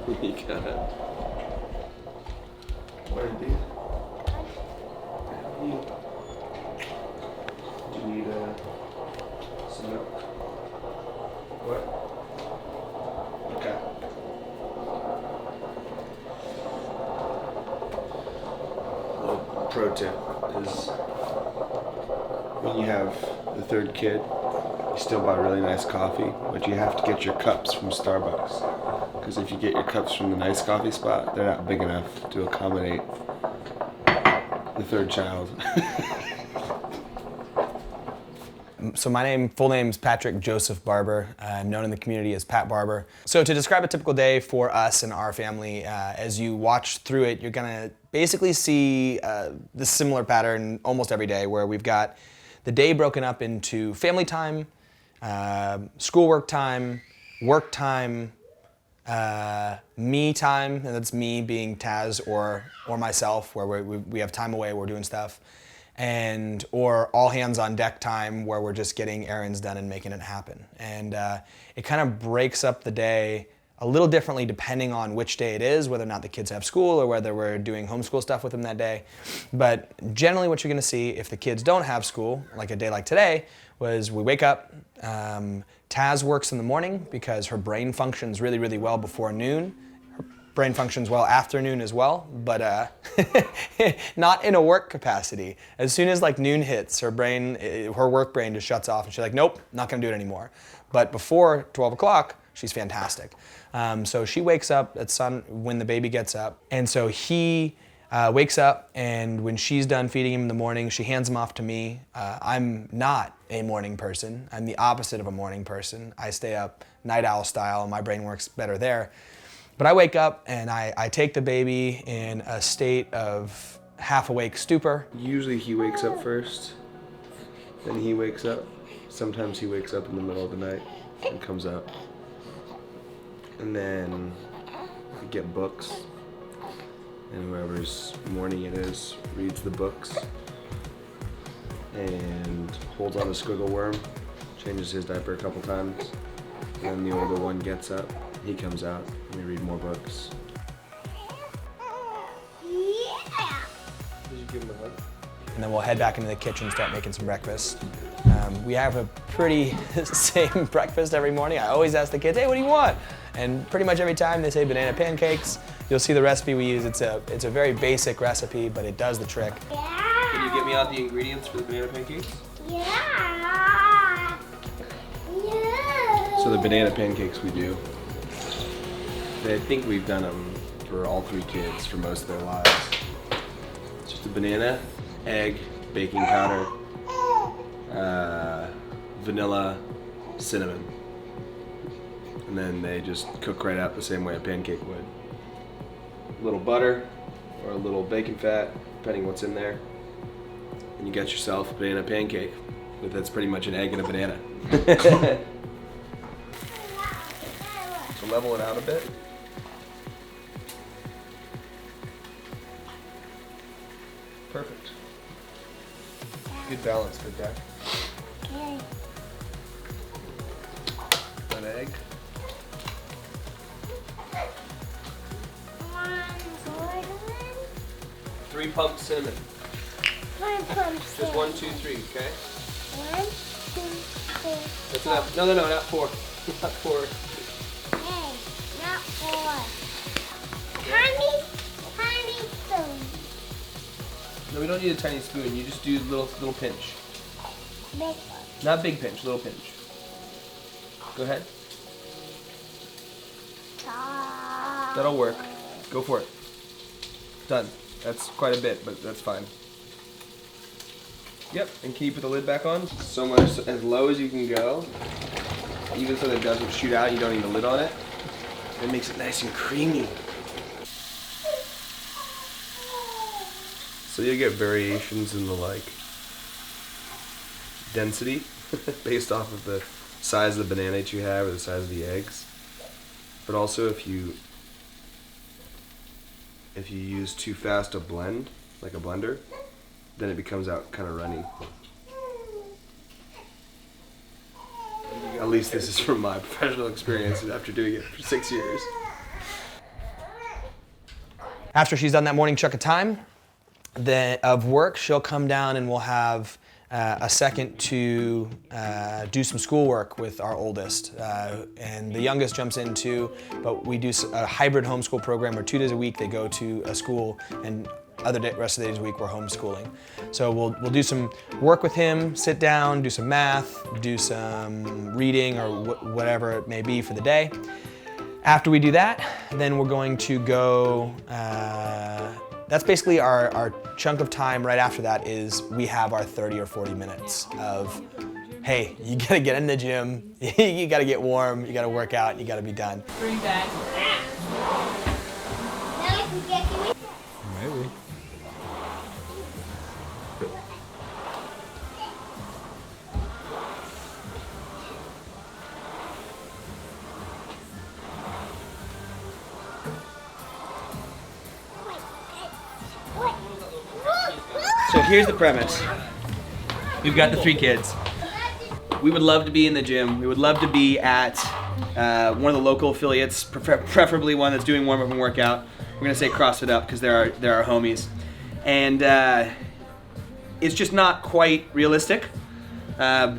You got it. What do you do? Do you need some milk? What? Okay. Little pro tip is when you have the third kid, you still buy really nice coffee, but you have to get your cups from Starbucks. Because if you get your cups from the nice coffee spot, they're not big enough to accommodate the third child. So my full name's Patrick Joseph Barber. I'm known in the community as Pat Barber. So to describe a typical day for us and our family, as you watch through it, you're gonna basically see the similar pattern almost every day, where we've got the day broken up into family time, schoolwork time, work time, me time, and that's me being Taz or myself, where we have time away, we're doing stuff, or all hands on deck time, where we're just getting errands done and making it happen. And it kind of breaks up the day a little differently depending on which day it is, whether or not the kids have school or whether we're doing homeschool stuff with them that day. But generally what you're gonna see if the kids don't have school, like a day like today, was we wake up, Taz works in the morning because her brain functions really, really well before noon. Her brain functions well afternoon as well, but not in a work capacity. As soon as like noon hits, her work brain just shuts off and she's like, nope, not gonna do it anymore. But before 12 o'clock, she's fantastic. So she wakes up at when the baby gets up, and so he wakes up, and when she's done feeding him in the morning, she hands him off to me. I'm not a morning person. I'm the opposite of a morning person. I stay up night owl style, and my brain works better there. But I wake up and I take the baby in a state of half awake stupor. Usually he wakes up first, then he wakes up. Sometimes he wakes up in the middle of the night and comes up. And then we get books, and whoever's morning it is reads the books and holds on the squiggle worm, changes his diaper a couple times, and then the older one gets up, he comes out, and we read more books. Yeah. Did you give him a hug? And then we'll head back into the kitchen and start making some breakfast. We have a pretty same breakfast every morning. I always ask the kids, hey, what do you want? And pretty much every time they say banana pancakes. You'll see the recipe we use. It's a very basic recipe, but it does the trick. Yeah. Can you get me out the ingredients for the banana pancakes? Yeah. Yeah. So the banana pancakes we do, I think we've done them for all three kids for most of their lives. It's just a banana, egg, baking powder, vanilla, cinnamon. And then they just cook right out the same way a pancake would. A little butter or a little bacon fat, depending what's in there. And you got yourself a banana pancake. But that's pretty much an egg and a banana. So level it out a bit. Perfect. Good balance, good guy. Okay. An egg. One, 3 pumps cinnamon. one pumps. Just 1, 2, 3, okay? 1, 2, 3. That's enough. No, not 4. Not 4. Hey, not 4. Tiny spoon. No, we don't need a tiny spoon. You just do little pinch. Big one. Not big pinch, little pinch. Go ahead. That'll work. Go for it. Done. That's quite a bit, but that's fine. Yep, and can you put the lid back on? So much, as low as you can go. Even so that it doesn't shoot out, you don't need the lid on it. It makes it nice and creamy. So you get variations in the density based off of the size of the banana that you have or the size of the eggs. But also if you use too fast a blend, like a blender, then it becomes out kind of runny. At least this is from my professional experience after doing it for 6 years. After she's done that morning chunk of time of work, she'll come down and we'll have a second to do some schoolwork with our oldest. And the youngest jumps in too, but we do a hybrid homeschool program where 2 days a week they go to a school and rest of the days of the week we're homeschooling. So we'll do some work with him, sit down, do some math, do some reading or whatever it may be for the day. After we do that, then we're going to go, that's basically our chunk of time right after that is we have our 30 or 40 minutes of, hey, you gotta get in the gym, you gotta get warm, you gotta work out, you gotta be done. Bring back. Maybe. So here's the premise. We've got the 3 kids. We would love to be in the gym. We would love to be at one of the local affiliates, preferably one that's doing warm-up and workout. We're gonna say CrossFit Up because they're our homies. And it's just not quite realistic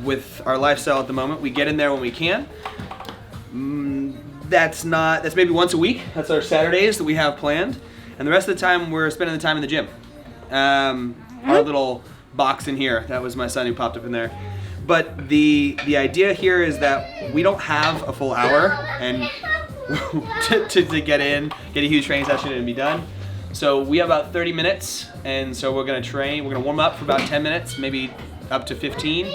with our lifestyle at the moment. We get in there when we can. That's maybe once a week. That's our Saturdays that we have planned. And the rest of the time we're spending the time in the gym. Our little box in here, that was my son who popped up in there. But the idea here is that we don't have a full hour and to get a huge training session and be done. So we have about 30 minutes, and so we're gonna train. We're gonna warm up for about 10 minutes, maybe up to 15.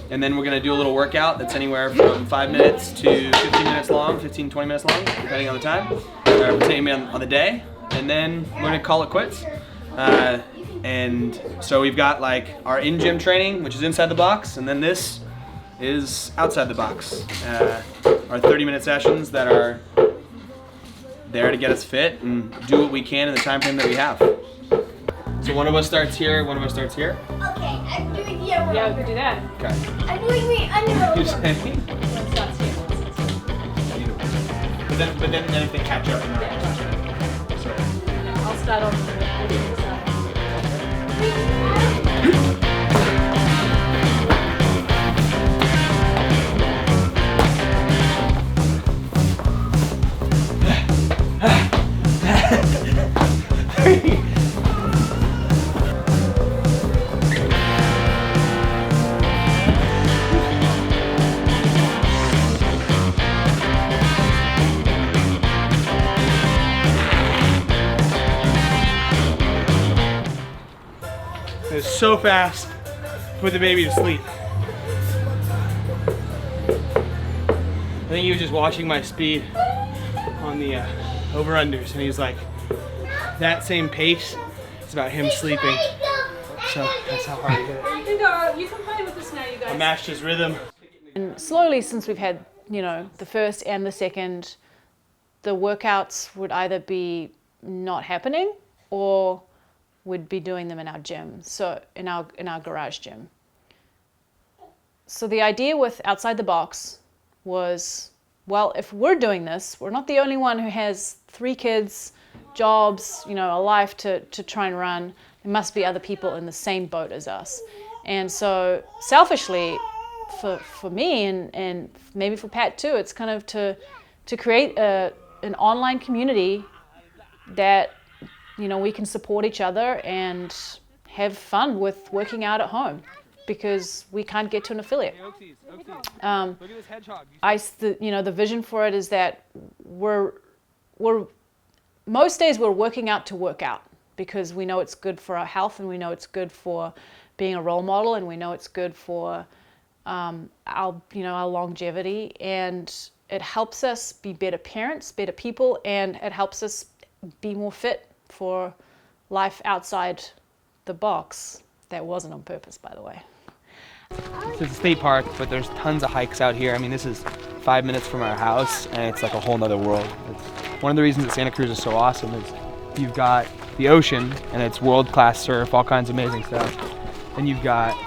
And then we're gonna do a little workout that's anywhere from 5 minutes to 15 minutes long, 15, 20 minutes long, depending on the time, or depending on the day. And then we're gonna call it quits. And so we've got like our in-gym training, which is inside the box, and then this is outside the box. Our 30-minute sessions that are there to get us fit and do what we can in the time frame that we have. So one of us starts here, one of us starts here. Okay, I'm doing the other. Yeah, we could do that. Okay. I'm doing the You're under. saying? Let's start here. But then if they catch up. So. I'll start on the side. It's so fast to put the baby to sleep. I think he was just watching my speed on the over-unders, and he was like, that same pace is about him sleeping. So that's how hard he hit it. You can go. You can play with this now, you guys. I matched his rhythm. And slowly, since we've had, the first and the second, the workouts would either be not happening or we'd be doing them in our gym, so in our garage gym. So the idea with Outside the Box was, well, if we're doing this, we're not the only one who has 3 kids, jobs, a life to try and run. There must be other people in the same boat as us. And so selfishly, for me and maybe for Pat too, it's kind of to create an online community that we can support each other and have fun with working out at home because we can't get to an affiliate. The vision for it is that we're most days we're working out to work out because we know it's good for our health and we know it's good for being a role model and we know it's good for our longevity, and it helps us be better parents, better people, and it helps us be more fit for life outside the box. That wasn't on purpose, by the way. It's a state park, but there's tons of hikes out here. I mean, this is 5 minutes from our house, and it's like a whole nother world. One of the reasons that Santa Cruz is so awesome is you've got the ocean, and it's world-class surf, all kinds of amazing stuff. And you've got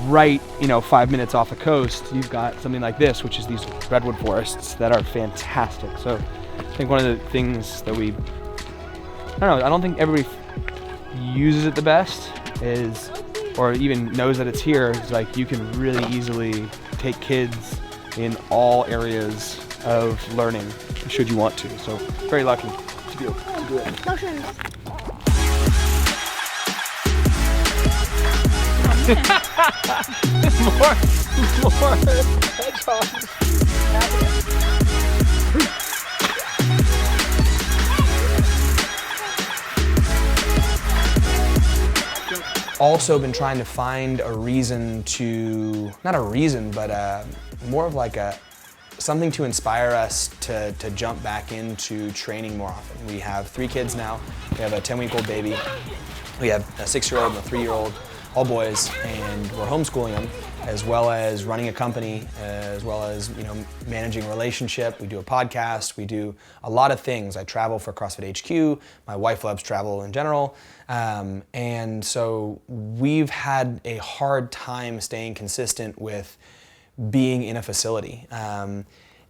right, 5 minutes off the coast, you've got something like this, which is these redwood forests that are fantastic. So I think one of the things that we don't know, I don't think everybody uses it the best or even knows that it's here. It's like you can really easily take kids in all areas of learning should you want to. So very lucky to do it. Motions. more hedgehogs. Also been trying to find a reason to, not a reason, but more of like something to inspire us to jump back into training more often. We have 3 kids now. We have a 10-week-old baby. We have a 6-year-old and a 3-year-old, all boys, and we're homeschooling them, as well as running a company, as well as managing a relationship. We do a podcast. We do a lot of things. I travel for CrossFit HQ. My wife loves travel in general. And so we've had a hard time staying consistent with being in a facility.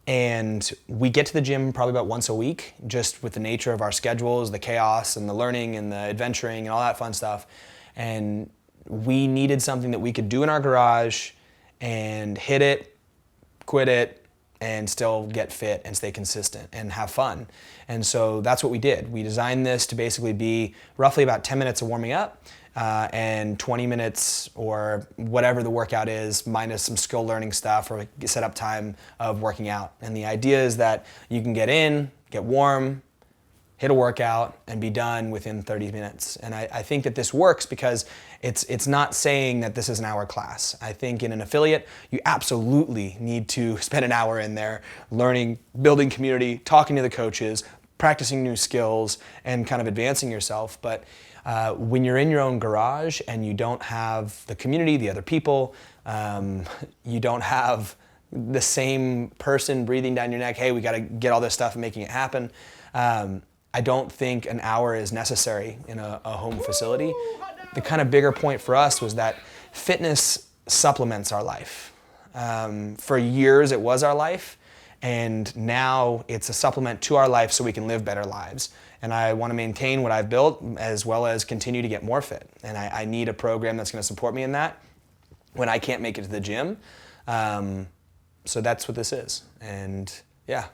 And we get to the gym probably about once a week, just with the nature of our schedules, the chaos and the learning and the adventuring and all that fun stuff. And we needed something that we could do in our garage and hit it, quit it, and still get fit and stay consistent and have fun. And so that's what we did. We designed this to basically be roughly about 10 minutes of warming up and 20 minutes or whatever the workout is, minus some skill learning stuff or set up time of working out. And the idea is that you can get in, get warm, hit a workout, and be done within 30 minutes. And I think that this works because it's not saying that this is an hour class. I think in an affiliate, you absolutely need to spend an hour in there learning, building community, talking to the coaches, practicing new skills, and kind of advancing yourself. But when you're in your own garage and you don't have the community, the other people, you don't have the same person breathing down your neck, hey, we gotta get all this stuff and making it happen. I don't think an hour is necessary in a home facility. The kind of bigger point for us was that fitness supplements our life. For years it was our life, and now it's a supplement to our life so we can live better lives. And I want to maintain what I've built as well as continue to get more fit. And I need a program that's going to support me in that when I can't make it to the gym. So that's what this is. And yeah.